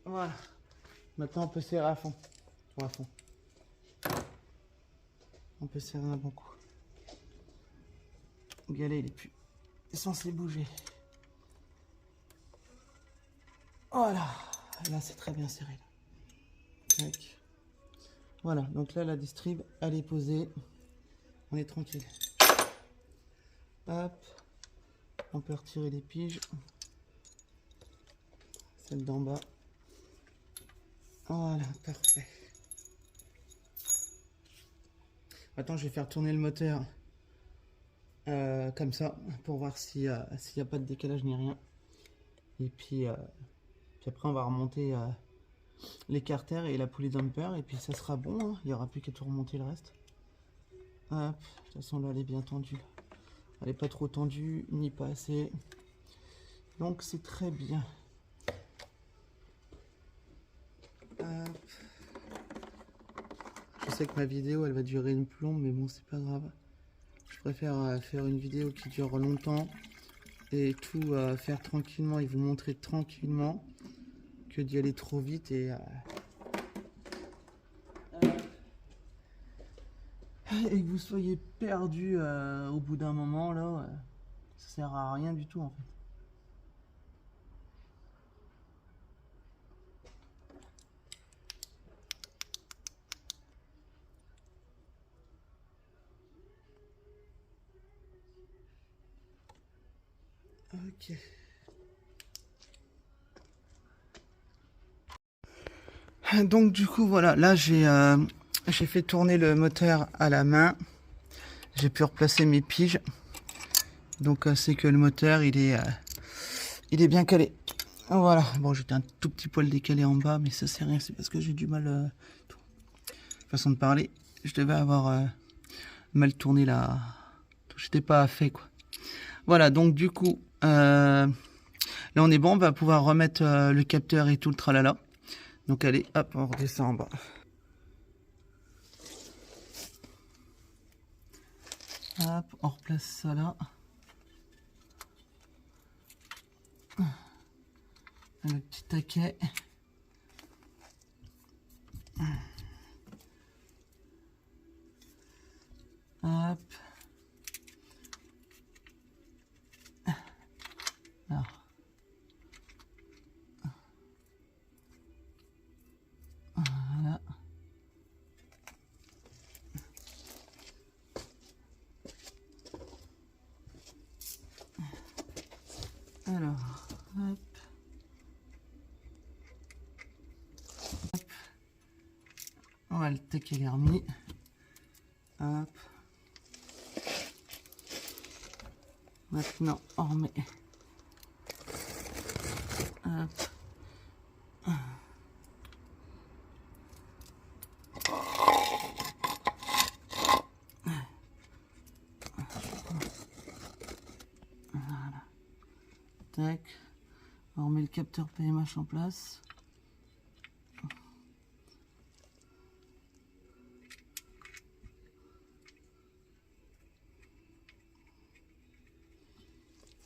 Voilà. Maintenant on peut serrer à fond. Ou à fond. On peut serrer un bon coup. Le galet il est plus censé bouger. Voilà. Là c'est très bien serré. Tac. Voilà. Donc là la distrib elle est posée. On est tranquille. Hop. On peut retirer les piges. Celle d'en bas. Voilà, parfait. Maintenant, je vais faire tourner le moteur comme ça pour voir s'il n'y a pas de décalage ni rien. Et puis après, on va remonter l'écarter et la poulie dumper. Et puis, ça sera bon. Hein. Il n'y aura plus qu'à tout remonter le reste. Hop. De toute façon, là, elle est bien tendue. Elle n'est pas trop tendue, ni pas assez. Donc, c'est très bien. Hop. Je sais que ma vidéo elle va durer une plombe, mais bon, c'est pas grave. Je préfère faire une vidéo qui dure longtemps et tout faire tranquillement et vous montrer tranquillement que d'y aller trop vite et que vous soyez perdu au bout d'un moment là. Ça sert à rien du tout en fait. Ok. Donc du coup voilà, là j'ai fait tourner le moteur à la main. J'ai pu replacer mes piges. Donc c'est que le moteur il est bien calé. Voilà, bon j'étais un tout petit poil décalé en bas, mais ça c'est rien, c'est parce que j'ai du mal, façon de parler, je devais avoir mal tourné là, j'étais pas fait quoi. Voilà, donc du coup, là on est bon, on va pouvoir remettre le capteur et tout le tralala. Donc allez, hop, on redescend en bas. Hop, on replace ça là. Le petit taquet. Hop. Là. Voilà. Alors, hop. Hop. On va le taquet garni. Hop. Maintenant, on remet. Hop. Voilà. Tac. On remet le capteur PMH en place.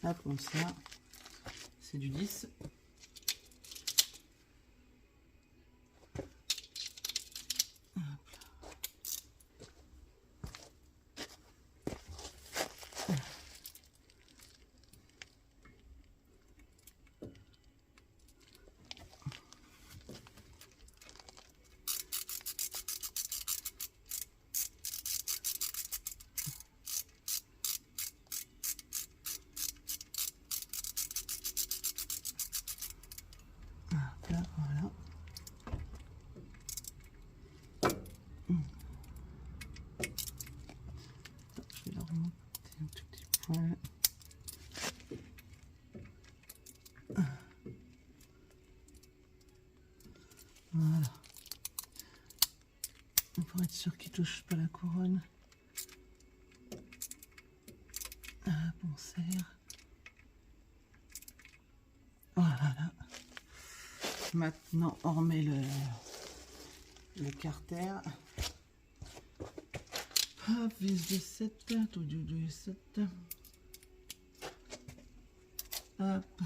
Hop, comme ça. C'est du 10. Là, voilà. Je vais la remonter un tout petit poil. Voilà. Pour être sûr qu'il ne touche pas la couronne. Hop, on serre. Voilà. Maintenant, on remet le carter. Hop, vis de 7, tout du 7. Hop.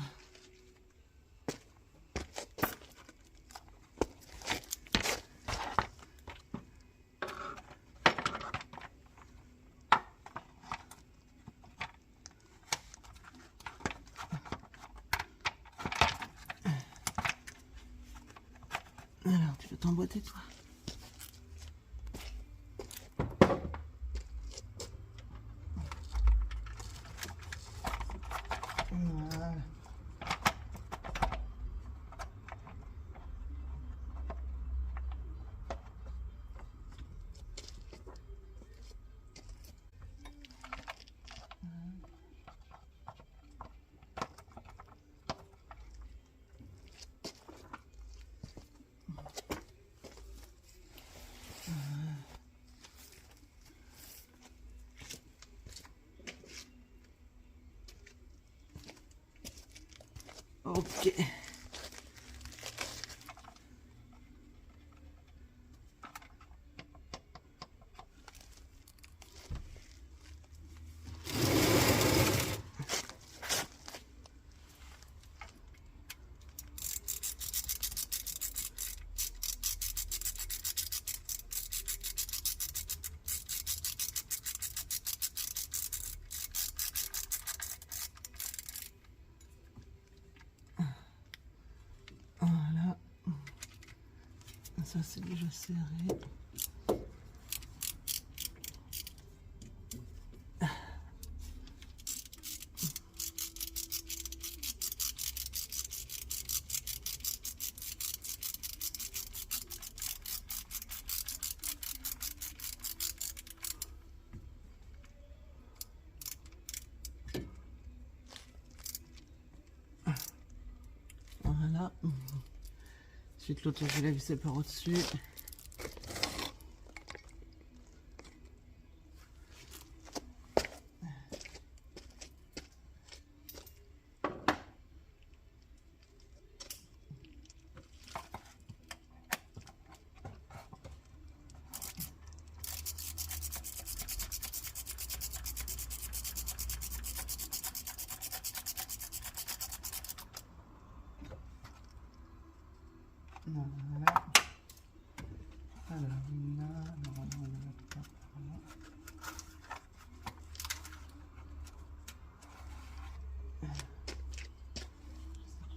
Alors, tu peux t'emboîter, toi. Voilà. Ok. Voilà. Ça, c'est déjà serré. Voilà. Ensuite, l'autre, je l'ai vissé par au-dessus. Voilà. Alors, là, normalement, on ne va pas. Voilà.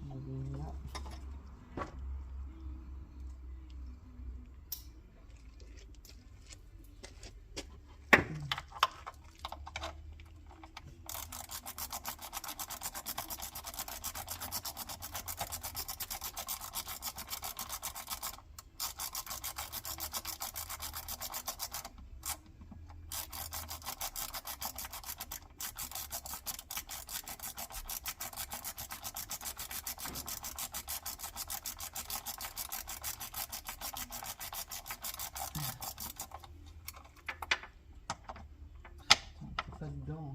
On va venir là. Pas dedans.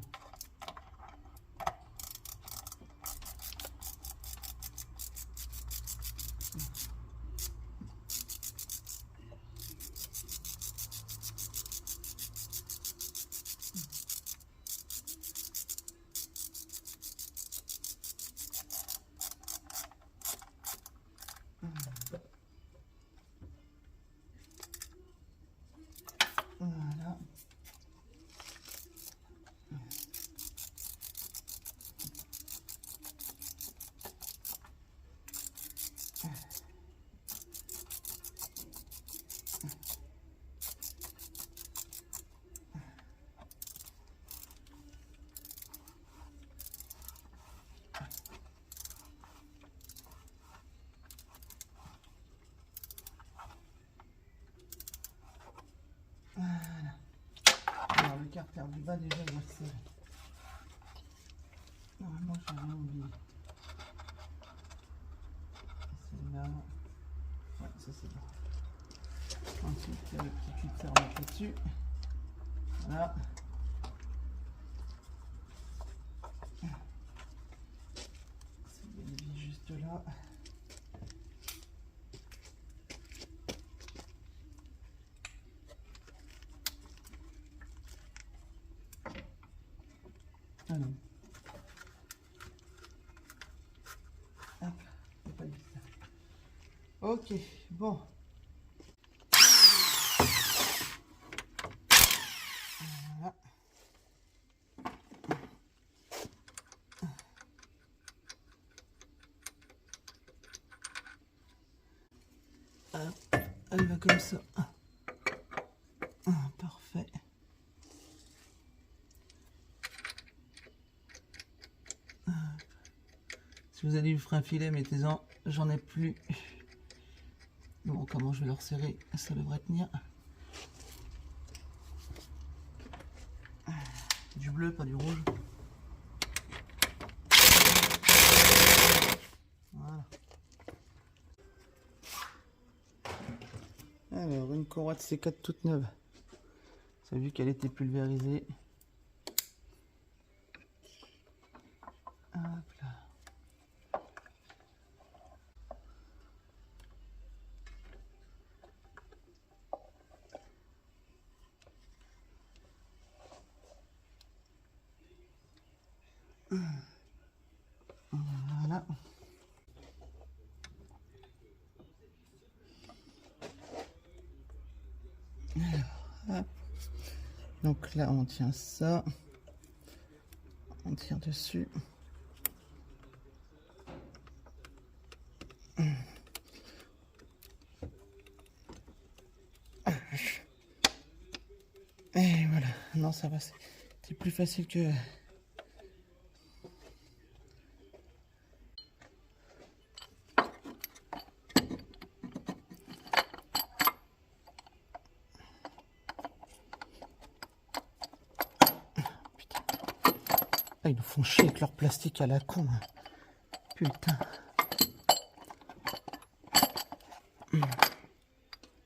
Voilà. Voilà. Alors le carter du bas déjà il va se serrer. Normalement j'ai rien oublié. C'est là. Ouais, ça c'est bon. Ensuite il y a le petit cutter à mettre dessus. Voilà. C'est bien juste là. Ah non. Hop, c'est pas du ça. Ok, bon. Voilà. Hop, elle va comme ça. Ah, parfait. Si vous allez lui faire un filet, mettez-en. J'en ai plus. Bon, comment je vais le resserrer? Ça devrait tenir. Du bleu, pas du rouge. Voilà. Alors, une courroie de C4 toute neuve. Ça a vu qu'elle était pulvérisée. Hop là. Voilà. Alors, hop. Donc là, on tient ça. On tire dessus. Et voilà. Non, ça va. C'est plus facile que... Ah, ils nous font chier avec leur plastique à la con. Hein. Putain.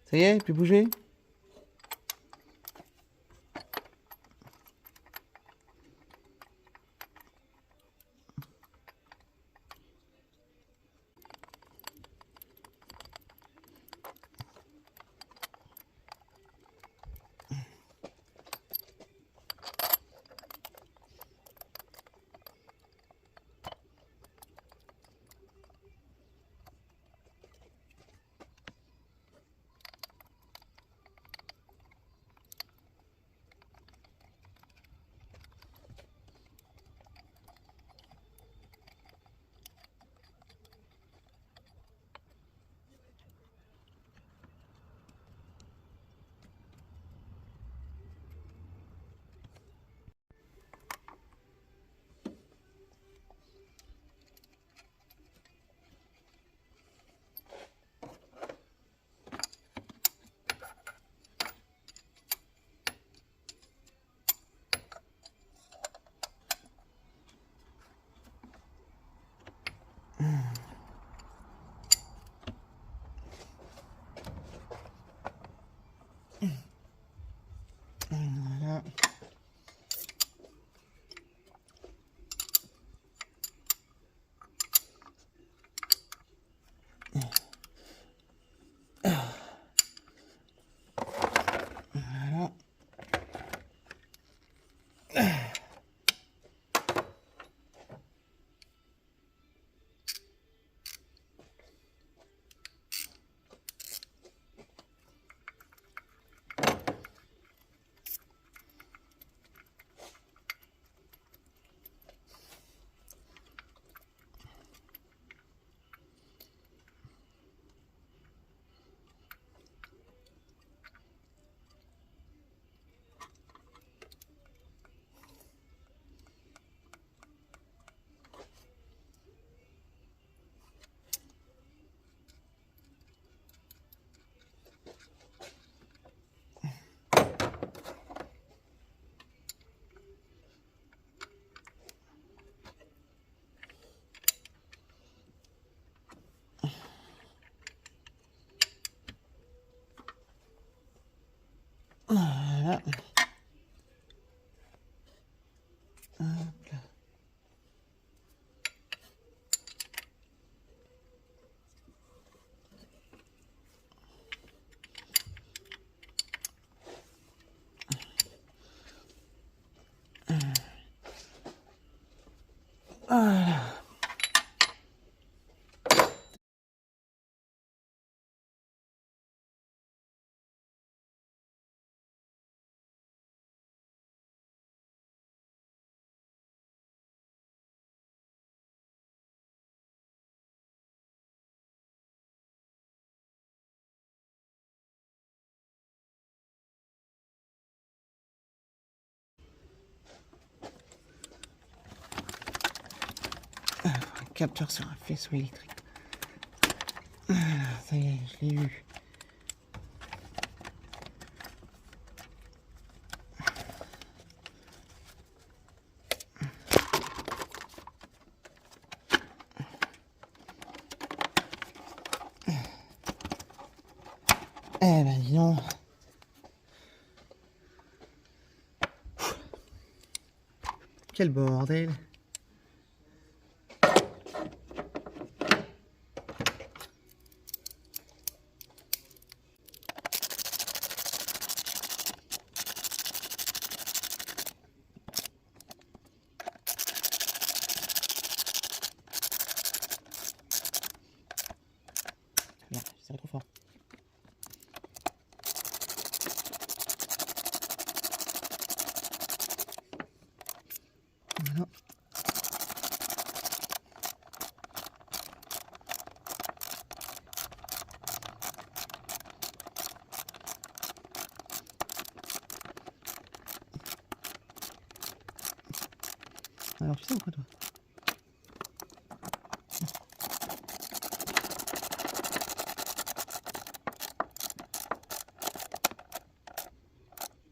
Ça y est, il peut bouger? Voilà. Hop là. Voilà. Un capteur sur un faisceau électrique. Voilà, ça y est, je l'ai eu. Eh ben dis donc. Quel bordel. Non, c'est trop fort. Voilà. Alors tu sais ou quoi toi?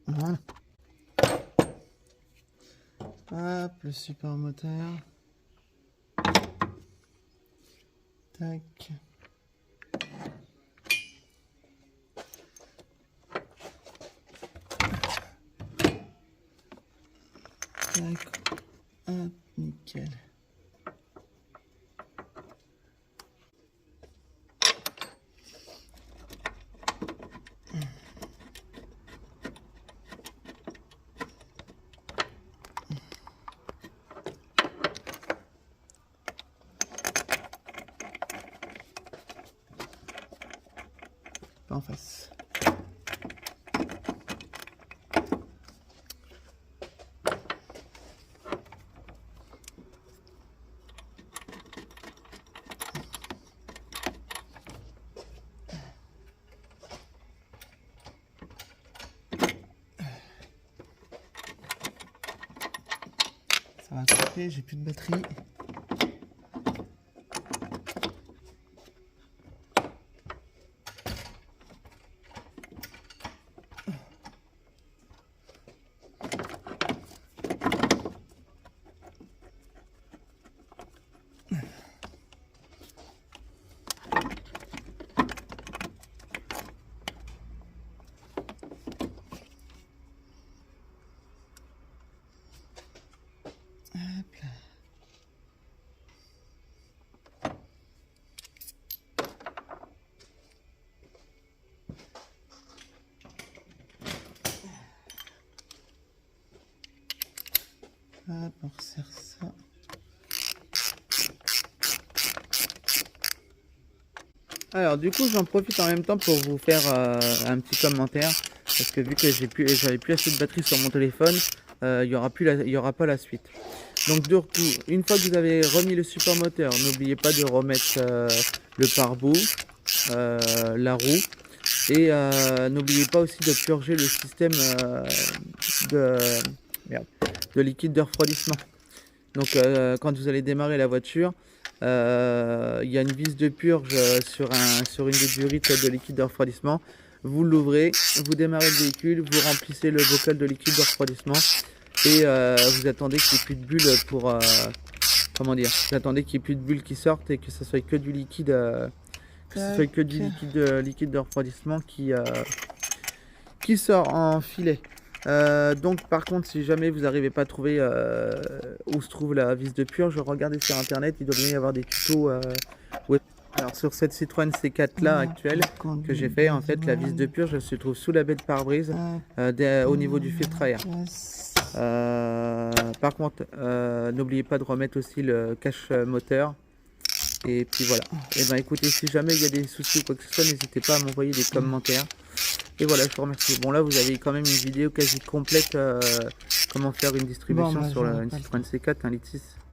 Voilà. Hop, le super moteur. Tac. Tac. Hop, nickel. Pas en face. Ça va couper, j'ai plus de batterie. Hop là. Hop, on resserre ça. Alors du coup j'en profite en même temps pour vous faire un petit commentaire parce que vu que j'avais plus assez de batterie sur mon téléphone, il y aura pas la suite. Donc du coup, une fois que vous avez remis le support moteur, n'oubliez pas de remettre le pare-boue, la roue et n'oubliez pas aussi de purger le système de liquide de refroidissement. Donc quand vous allez démarrer la voiture, il y a une vis de purge sur une des durites de liquide de refroidissement. Vous l'ouvrez, vous démarrez le véhicule, vous remplissez le bocal de liquide de refroidissement et vous attendez qu'il n'y ait plus de bulles pour comment dire, vous attendez qu'il n'y ait plus de bulles qui sortent et que ce soit que du liquide liquide de refroidissement qui sort en filet. Donc par contre, si jamais vous n'arrivez pas à trouver où se trouve la vis de purge, regardez sur internet, il doit bien y avoir des tutos web. Alors sur cette Citroën C4 là actuelle que j'ai fait, en fait la vis de purge elle se trouve sous la baie de pare-brise au niveau du filtre à air. Par contre, n'oubliez pas de remettre aussi le cache moteur. Et puis voilà. Et ben écoutez, si jamais il y a des soucis ou quoi que ce soit, n'hésitez pas à m'envoyer des commentaires. Et voilà, je vous remercie. Bon là, vous avez quand même une vidéo quasi complète comment faire une distribution sur une Citroën C4 1,6 litre.